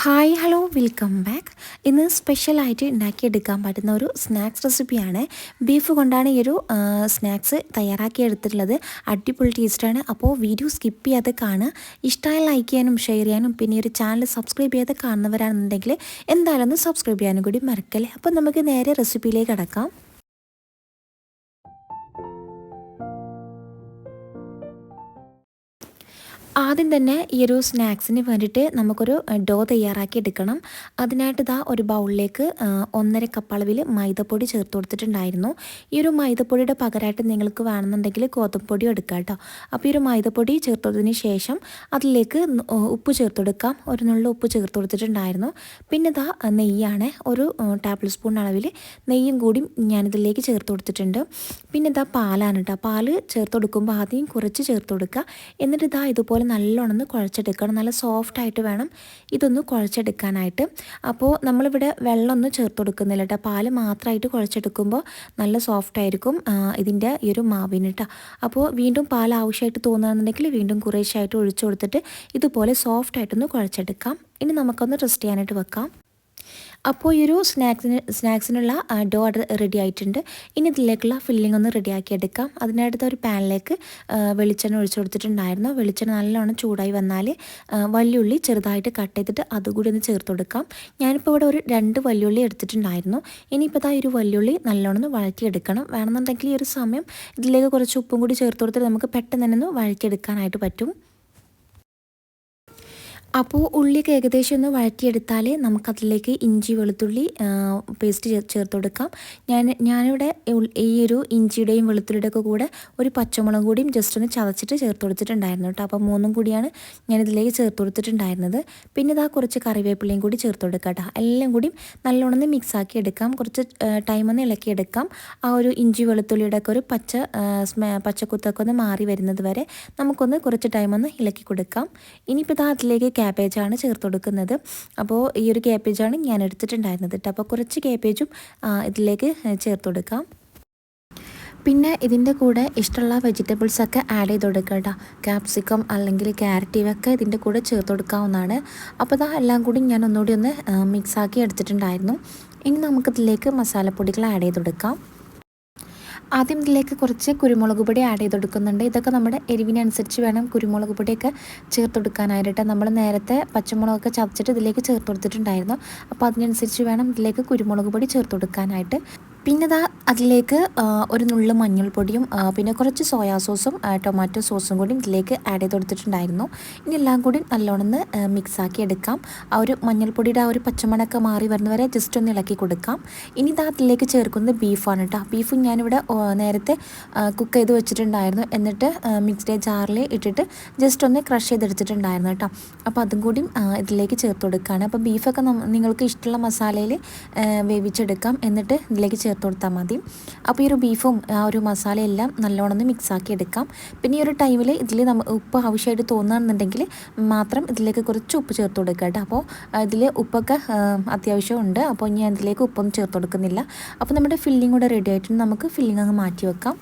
Hi hello welcome back. ഇന്ന് സ്പെഷ്യലായിട്ട് ഉണ്ടാക്കിയെടുക്കാൻ പറ്റുന്ന ഒരു സ്നാക്സ് റെസിപ്പിയാണ്. ബീഫ് കൊണ്ടാണ് ഈ ഒരു സ്നാക്സ് തയ്യാറാക്കി എടുത്തിട്ടുള്ളത്. അടിപൊളി ടേസ്റ്റാണ്. അപ്പോൾ വീഡിയോ സ്കിപ്പ് ചെയ്യാതെ കാണുക. ഇഷ്ടമായ ലൈക്ക് ചെയ്യാനും ഷെയർ ചെയ്യാനും പിന്നെ ഈ ഒരു ചാനൽ സബ്സ്ക്രൈബ് ചെയ്യാതെ കാണുന്നവരാണെന്നുണ്ടെങ്കിൽ എന്തായാലും ഒന്ന് സബ്സ്ക്രൈബ് ചെയ്യാനും കൂടി മറക്കല്ലേ. അപ്പോൾ നമുക്ക് നേരെ റെസിപ്പിയിലേക്ക് കടക്കാം. ആദ്യം തന്നെ ഈ ഒരു സ്നാക്സിന് വേണ്ടിയിട്ട് നമുക്കൊരു ഡോ തയ്യാറാക്കി എടുക്കണം. അതിനായിട്ട് ഇതാ ഒരു ബൗളിലേക്ക് 1.5 കപ്പ് അളവിൽ മൈദപ്പൊടി ചേർത്ത് കൊടുത്തിട്ടുണ്ടായിരുന്നു. ഈ ഒരു മൈദപ്പൊടിയുടെ പകരമായിട്ട് നിങ്ങൾക്ക് വേണമെന്നുണ്ടെങ്കിൽ ഗോതമ്പ് പൊടി എടുക്കാം കേട്ടോ. അപ്പോൾ ഈ ഒരു മൈദപ്പൊടി ചേർത്തതിന് ശേഷം അതിലേക്ക് ഉപ്പ് ചേർത്ത് കൊടുക്കാം. ഒരു നുള്ളു ഉപ്പ് ചേർത്ത് കൊടുത്തിട്ടുണ്ടായിരുന്നു. പിന്നെ ഇതാ നെയ്യാണ്, ഒരു ടേബിൾ സ്പൂൺ അളവിൽ നെയ്യും കൂടി ഞാനിതിലേക്ക് ചേർത്ത് കൊടുത്തിട്ടുണ്ട്. പിന്നെ ഇതാ പാലാണ് കേട്ടോ. പാല് ചേർത്ത് കൊടുക്കുമ്പോൾ ആദ്യം കുറച്ച് ചേർത്ത് കൊടുക്കുക. എന്നിട്ട് ഇതാ ഇതുപോലെ നല്ലോണം കുഴച്ചെടുക്കണം. നല്ല സോഫ്റ്റായിട്ട് വേണം ഇതൊന്ന് കുഴച്ചെടുക്കാനായിട്ട്. അപ്പോൾ നമ്മളിവിടെ വെള്ളമൊന്നും ചേർത്ത് കൊടുക്കുന്നില്ല കേട്ടോ. പാല് മാത്രമായിട്ട് കുഴച്ചെടുക്കുമ്പോൾ നല്ല സോഫ്റ്റായിരിക്കും ഇതിൻ്റെ ഈ ഒരു മാവിന് കേട്ടോ. അപ്പോൾ വീണ്ടും പാൽ ആവശ്യമായിട്ട് തോന്നുകയാണെന്നുണ്ടെങ്കിൽ വീണ്ടും കുറേശ്ശായിട്ട് ഒഴിച്ചു കൊടുത്തിട്ട് ഇതുപോലെ സോഫ്റ്റായിട്ടൊന്ന് കുഴച്ചെടുക്കാം. ഇനി നമുക്കൊന്ന് റെസ്റ്റ് ചെയ്യാനായിട്ട് വെക്കാം. അപ്പോൾ ഈ ഒരു സ്നാക്സിനുള്ള ഡോ റെഡി ആയിട്ടുണ്ട്. ഇനി ഇതിലേക്കുള്ള ഫില്ലിംഗ് ഒന്ന് റെഡിയാക്കി എടുക്കാം. അതിനടുത്ത് ഒരു പാനിലേക്ക് വെളിച്ചെണ്ണ ഒഴിച്ചു കൊടുത്തിട്ടുണ്ടായിരുന്നു. വെളിച്ചെണ്ണ നല്ലോണം ചൂടായി വന്നാൽ വലിയുള്ളി ചെറുതായിട്ട് കട്ട് ചെയ്തിട്ട് അതുകൂടി ഒന്ന് ചേർത്ത് കൊടുക്കാം. ഞാനിപ്പോൾ ഇവിടെ ഒരു 2 വലിയുള്ളി എടുത്തിട്ടുണ്ടായിരുന്നു. ഇനിയിപ്പോൾ ഇതാ ഒരു വലിയുള്ളി നല്ലോണം വഴറ്റിയെടുക്കണം. വേണമെന്നുണ്ടെങ്കിൽ ഈ ഒരു സമയം ഇതിലേക്ക് കുറച്ച് ഉപ്പും കൂടി ചേർത്ത് കൊടുത്തിട്ട് നമുക്ക് പെട്ടെന്ന് തന്നെ ഒന്ന് വഴറ്റിയെടുക്കാനായിട്ട് പറ്റും. അപ്പോൾ ഉള്ളിയൊക്കെ ഏകദേശം ഒന്ന് വഴറ്റിയെടുത്താൽ നമുക്കതിലേക്ക് ഇഞ്ചി വെളുത്തുള്ളി പേസ്റ്റ് ചേർത്ത് കൊടുക്കാം. ഞാനിവിടെ ഈ ഒരു ഇഞ്ചിയുടെയും വെളുത്തുള്ളിയുടെ ഒക്കെ കൂടെ ഒരു പച്ചമുളക് കൂടിയും ജസ്റ്റ് ഒന്ന് ചതച്ചിട്ട് ചേർത്ത് കൊടുത്തിട്ടുണ്ടായിരുന്നു കേട്ടോ. അപ്പോൾ 3 കൂടിയാണ് ഞാനിതിലേക്ക് ചേർത്ത് കൊടുത്തിട്ടുണ്ടായിരുന്നത്. പിന്നെ ഇതാ കുറച്ച് കറിവേപ്പിലയും കൂടി ചേർത്ത് കൊടുക്കാം കേട്ടോ. എല്ലാം കൂടിയും നല്ലോണം ഒന്ന് മിക്സാക്കി എടുക്കാം. കുറച്ച് ടൈം ഒന്ന് ഇളക്കിയെടുക്കാം. ആ ഒരു ഇഞ്ചി വെളുത്തുള്ളിയുടെ ഒക്കെ ഒരു പച്ചക്കുത്തൊക്കെ ഒന്ന് മാറി വരുന്നത് വരെ നമുക്കൊന്ന് കുറച്ച് ടൈം ഒന്ന് ഇളക്കി കൊടുക്കാം. ഇനിയിപ്പോൾ ഇതാ അതിലേക്ക് ക്യാബേജാണ് ചേർത്ത് കൊടുക്കുന്നത്. അപ്പോൾ ഈ ഒരു ക്യാബേജാണ് ഞാൻ എടുത്തിട്ടുണ്ടായിരുന്നത് കേട്ടോ. അപ്പോൾ കുറച്ച് ക്യാബേജും ഇതിലേക്ക് ചേർത്ത് കൊടുക്കാം. പിന്നെ ഇതിൻ്റെ കൂടെ ഇഷ്ടമുള്ള വെജിറ്റബിൾസൊക്കെ ആഡ് ചെയ്ത് കൊടുക്കുക കേട്ടോ. ക്യാപ്സിക്കം അല്ലെങ്കിൽ ക്യാരറ്റ് ഇവയൊക്കെ ഇതിൻ്റെ കൂടെ ചേർത്ത് കൊടുക്കാവുന്നതാണ്. അപ്പോൾ ഇതാ എല്ലാം കൂടി ഞാൻ ഒന്നുകൂടി ഒന്ന് മിക്സാക്കി എടുത്തിട്ടുണ്ടായിരുന്നു. ഇനി നമുക്കിതിലേക്ക് മസാലപ്പൊടികൾ ആഡ് ചെയ്ത് കൊടുക്കാം. ആദ്യം ഇതിലേക്ക് കുറച്ച് കുരുമുളക് പൊടി ആഡ് ചെയ്ത് കൊടുക്കുന്നുണ്ട്. ഇതൊക്കെ നമ്മുടെ എരിവിനനുസരിച്ച് വേണം കുരുമുളക് പൊടിയൊക്കെ ചേർത്ത് കൊടുക്കാനായിട്ട്. നമ്മൾ നേരത്തെ പച്ചമുളകൊക്കെ ചതച്ചിട്ട് ഇതിലേക്ക് ചേർത്ത് കൊടുത്തിട്ടുണ്ടായിരുന്നു. അപ്പോൾ അതിനനുസരിച്ച് വേണം ഇതിലേക്ക് കുരുമുളക് പൊടി ചേർത്ത് കൊടുക്കാനായിട്ട്. പിന്നെ അതിലേക്ക് ഒരു നുള്ളു മഞ്ഞൾപ്പൊടിയും പിന്നെ കുറച്ച് സോയാ സോസും ടൊമാറ്റോ സോസും കൂടി ഇതിലേക്ക് ആഡ് ചെയ്ത് കൊടുത്തിട്ടുണ്ടായിരുന്നു. ഇനി എല്ലാം കൂടി നല്ലോണം മിക്സാക്കി എടുക്കാം. ആ ഒരു മഞ്ഞൾപ്പൊടിയുടെ ആ ഒരു പച്ചമണമൊക്കെ മാറി വരുന്നവരെ ജസ്റ്റ് ഒന്ന് ഇളക്കി കൊടുക്കാം. ഇനി അതിലേക്ക് ചേർക്കുന്നത് ബീഫാണ് കേട്ടോ. ബീഫ് ഞാനിവിടെ നേരത്തെ കുക്ക് ചെയ്ത് വെച്ചിട്ടുണ്ടായിരുന്നു. എന്നിട്ട് മിക്സ്ഡ് ജാറിൽ ഇട്ടിട്ട് ജസ്റ്റ് ഒന്ന് ക്രഷ് ചെയ്തെടുത്തിട്ടുണ്ടായിരുന്നു കേട്ടോ. അപ്പോൾ അതും കൂടി ഇതിലേക്ക് ചേർത്ത് കൊടുക്കുകയാണ്. അപ്പോൾ ബീഫൊക്കെ നിങ്ങൾക്ക് ഇഷ്ടമുള്ള മസാലയിൽ വേവിച്ചെടുക്കാം. എന്നിട്ട് ഇതിലേക്ക് ചേർത്ത് കൊടുത്താൽ മതി. അപ്പോൾ ഈ ഒരു ബീഫും ആ ഒരു മസാലയെല്ലാം നല്ലോണം മിക്സാക്കി എടുക്കാം. പിന്നെ ഈ ഒരു ടൈമിൽ ഇതിൽ ഉപ്പ് ആവശ്യമായിട്ട് തോന്നുകയാണെന്നുണ്ടെങ്കിൽ മാത്രം ഇതിലേക്ക് കുറച്ച് ഉപ്പ് ചേർത്ത് കൊടുക്കുക കേട്ടോ. അപ്പോൾ ഇതിൽ ഉപ്പൊക്കെ അത്യാവശ്യമുണ്ട്. അപ്പോൾ ഞാൻ ഇതിലേക്ക് ഉപ്പൊന്നും ചേർത്ത് കൊടുക്കുന്നില്ല. അപ്പോൾ നമ്മുടെ ഫില്ലിംഗ് കൂടെ റെഡി ആയിട്ടുണ്ട്. നമുക്ക് ഫില്ലിംഗ് അങ്ങ് മാറ്റി വെക്കാം.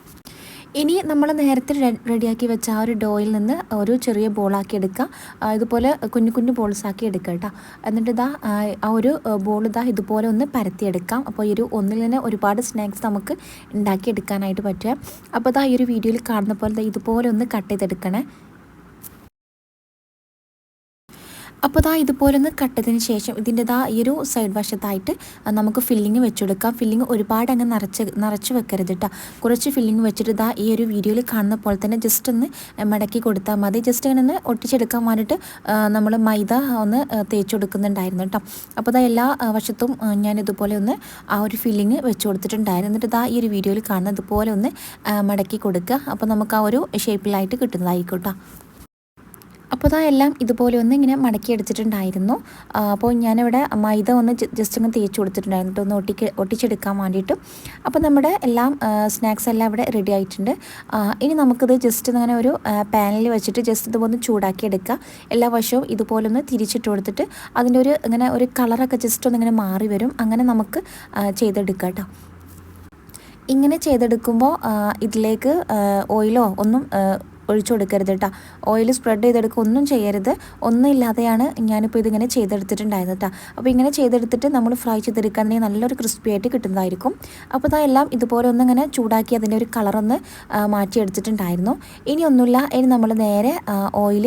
ഇനി നമ്മൾ നേരത്തെ റെഡിയാക്കി വെച്ച ആ ഒരു ഡോയിൽ നിന്ന് ഒരു ചെറിയ ബോളാക്കി എടുക്കുക. ഇതുപോലെ കുഞ്ഞു കുഞ്ഞു ബോൾസാക്കി എടുക്കുക കേട്ടോ. എന്നിട്ട് ആ ഒരു ബോൾ ഇതുപോലെ ഒന്ന് പരത്തിയെടുക്കാം. അപ്പോൾ ഈ ഒരു ഒന്നിൽ തന്നെ ഒരുപാട് സ്നാക്സ് നമുക്ക് ഉണ്ടാക്കിയെടുക്കാനായിട്ട് പറ്റുക. അപ്പോൾ ഈ ഒരു വീഡിയോയിൽ കാണുന്ന പോലെ ഇതുപോലെ ഒന്ന് കട്ട് ചെയ്തെടുക്കണേ. അപ്പോൾ ഇതുപോലെ ഒന്ന് കട്ടതിന് ശേഷം ഇതിൻ്റെ ഈ ഒരു സൈഡ് വശത്തായിട്ട് നമുക്ക് ഫില്ലിങ് വെച്ചെടുക്കാം. ഫില്ലിങ് ഒരുപാട് അങ്ങ് നിറച്ച് വെക്കരുത് കേട്ടോ. കുറച്ച് ഫില്ലിങ് വെച്ചിട്ട് ഈ ഒരു വീഡിയോയിൽ കാണുന്ന പോലെ തന്നെ ജസ്റ്റ് ഒന്ന് മടക്കി കൊടുത്താൽ മതി. ജസ്റ്റ് അങ്ങനെ ഒന്ന് ഒട്ടിച്ചെടുക്കാൻ വേണ്ടിയിട്ട് നമ്മൾ മൈദ ഒന്ന് തേച്ച് കൊടുക്കുന്നുണ്ടായിരുന്നു കേട്ടോ. അപ്പോൾ എല്ലാ വശത്തും ഞാൻ ഇതുപോലെ ഒന്ന് ആ ഒരു ഫില്ലിങ് വെച്ച് കൊടുത്തിട്ടുണ്ടായിരുന്നു. എന്നിട്ട് ഈ ഒരു വീഡിയോയിൽ കാണുന്ന ഇതുപോലെ ഒന്ന് മടക്കി കൊടുക്കുക. അപ്പോൾ നമുക്ക് ആ ഒരു ഷേപ്പിലായിട്ട് കിട്ടുന്നതായിരിക്കും. അപ്പോൾ എല്ലാം ഇതുപോലെ ഒന്ന് ഇങ്ങനെ മടക്കി എടുത്തിട്ടുണ്ടായിരുന്നു. അപ്പോൾ ഞാനിവിടെ മൈദ ഒന്ന് ജസ്റ്റ് ഒന്ന് തേച്ച് കൊടുത്തിട്ടുണ്ടായിരുന്നു ഒന്ന് ഒട്ടിച്ചെടുക്കാൻ വേണ്ടിയിട്ട്. അപ്പോൾ നമ്മുടെ എല്ലാം സ്നാക്സ് എല്ലാം ഇവിടെ റെഡി ആയിട്ടുണ്ട്. ഇനി നമുക്കിത് ജസ്റ്റ് അങ്ങനെ ഒരു പാനിൽ വെച്ചിട്ട് ജസ്റ്റ് ഇതുപോലെ ചൂടാക്കി എടുക്കുക. എല്ലാ വശവും ഇതുപോലെ ഒന്ന് തിരിച്ചിട്ട് കൊടുത്തിട്ട് അതിൻ്റെ ഇങ്ങനെ ഒരു കളറൊക്കെ ജസ്റ്റ് ഒന്നിങ്ങനെ മാറി വരും. അങ്ങനെ നമുക്ക് ചെയ്തെടുക്കാം കേട്ടോ. ഇങ്ങനെ ചെയ്തെടുക്കുമ്പോൾ ഇതിലേക്ക് ഓയിലോ ഒന്നും ഒഴിച്ചു കൊടുക്കരുത് കേട്ടോ. ഓയിൽ സ്പ്രെഡ് ചെയ്തെടുക്കുക ഒന്നും ചെയ്യരുത്. ഒന്നും ഇല്ലാതെയാണ് ഞാനിപ്പോൾ ഇതിങ്ങനെ ചെയ്തെടുത്തിട്ടുണ്ടായിരുന്നു കേട്ടോ. അപ്പോൾ ഇങ്ങനെ ചെയ്തെടുത്തിട്ട് നമ്മൾ ഫ്രൈ ചെയ്തെടുക്കുകയാണെങ്കിൽ നല്ലൊരു ക്രിസ്പി ആയിട്ട് കിട്ടുന്നതായിരിക്കും. അപ്പോൾ ഇതെല്ലാം ഇതുപോലെ ഒന്നിങ്ങനെ ചൂടാക്കി അതിൻ്റെ ഒരു കളറൊന്ന് മാറ്റിയെടുത്തിട്ടുണ്ടായിരുന്നു. ഇനി ഒന്നുമില്ല, ഇനി നമ്മൾ നേരെ ഓയിൽ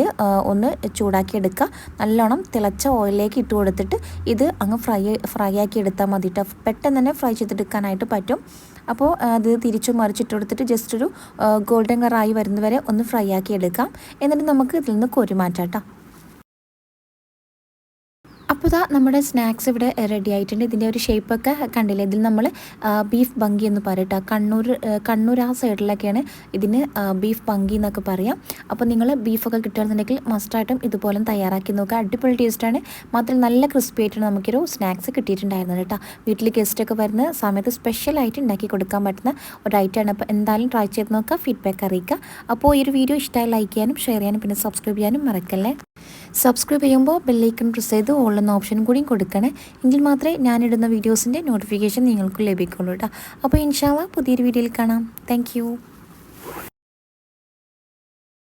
ഒന്ന് ചൂടാക്കി എടുക്കുക. നല്ലോണം തിളച്ച ഓയിലിലേക്ക് ഇട്ട് കൊടുത്തിട്ട് ഇത് അങ്ങ് ഫ്രൈ ആക്കി എടുത്താൽ മതി കേട്ടോ. പെട്ടെന്ന് തന്നെ ഫ്രൈ ചെയ്തെടുക്കാനായിട്ട് പറ്റും. അപ്പോൾ അത് തിരിച്ചു മറിച്ചിട്ട് കൊടുത്തിട്ട് ജസ്റ്റ് ഒരു ഗോൾഡൻ കളറായി വരുന്നവരെ ഒന്ന് ഫ്രൈ ആക്കി എടുക്കാം. എന്നിട്ട് നമുക്ക് ഇതിൽ നിന്ന് കോരി മാറ്റാം കേട്ടോ. അപ്പോൾ ഇതാ നമ്മുടെ സ്നാക്സ് ഇവിടെ റെഡി ആയിട്ടുണ്ട്. ഇതിൻ്റെ ഒരു ഷേപ്പൊക്കെ കണ്ടില്ലേ, ഇതിൽ നമ്മൾ ബീഫ് ഭംഗി എന്ന് പറയട്ടോ. കണ്ണൂർ ആ സൈഡിലൊക്കെയാണ് ഇതിന് ബീഫ് ഭംഗി എന്നൊക്കെ പറയാം. അപ്പോൾ നിങ്ങൾ ബീഫൊക്കെ കിട്ടുകയാണെന്നുണ്ടെങ്കിൽ മസ്റ്റായിട്ടും ഇതുപോലെ തയ്യാറാക്കി നോക്കുക. അടിപൊളി ടേസ്റ്റാണ്. മാത്രം നല്ല ക്രിസ്പി ആയിട്ടാണ് നമുക്കൊരു സ്നാക്സ് കിട്ടിയിട്ടുണ്ടായിരുന്നത് കേട്ടോ. വീട്ടിൽ ഗസ്റ്റൊക്കെ വരുന്ന സമയത്ത് സ്പെഷ്യലായിട്ട് ഉണ്ടാക്കി കൊടുക്കാൻ പറ്റുന്ന ഒരു ഐറ്റമാണ്. അപ്പോൾ എന്തായാലും ട്രൈ ചെയ്ത് നോക്കുക, ഫീഡ്ബാക്ക് അറിയിക്കുക. അപ്പോൾ ഈ ഒരു വീഡിയോ ഇഷ്ടമായി ലൈക്ക് ചെയ്യാനും ഷെയർ ചെയ്യാനും പിന്നെ സബ്സ്ക്രൈബ് ചെയ്യാനും മറക്കല്ലേ. സബ്സ്ക്രൈബ് ചെയ്യുമ്പോൾ ബെല്ലൈക്കൺ പ്രസ് ചെയ്ത് ഓൾ എന്ന ഓപ്ഷൻ കൂടി കൊടുക്കണേ. എങ്കിൽ മാത്രമേ ഞാനിടുന്ന വീഡിയോസിൻ്റെ നോട്ടിഫിക്കേഷൻ നിങ്ങൾക്ക് ലഭിക്കുള്ളൂ കേട്ടോ. അപ്പോൾ ഇൻഷാ അല്ലാഹ് പുതിയൊരു വീഡിയോയിൽ കാണാം. താങ്ക്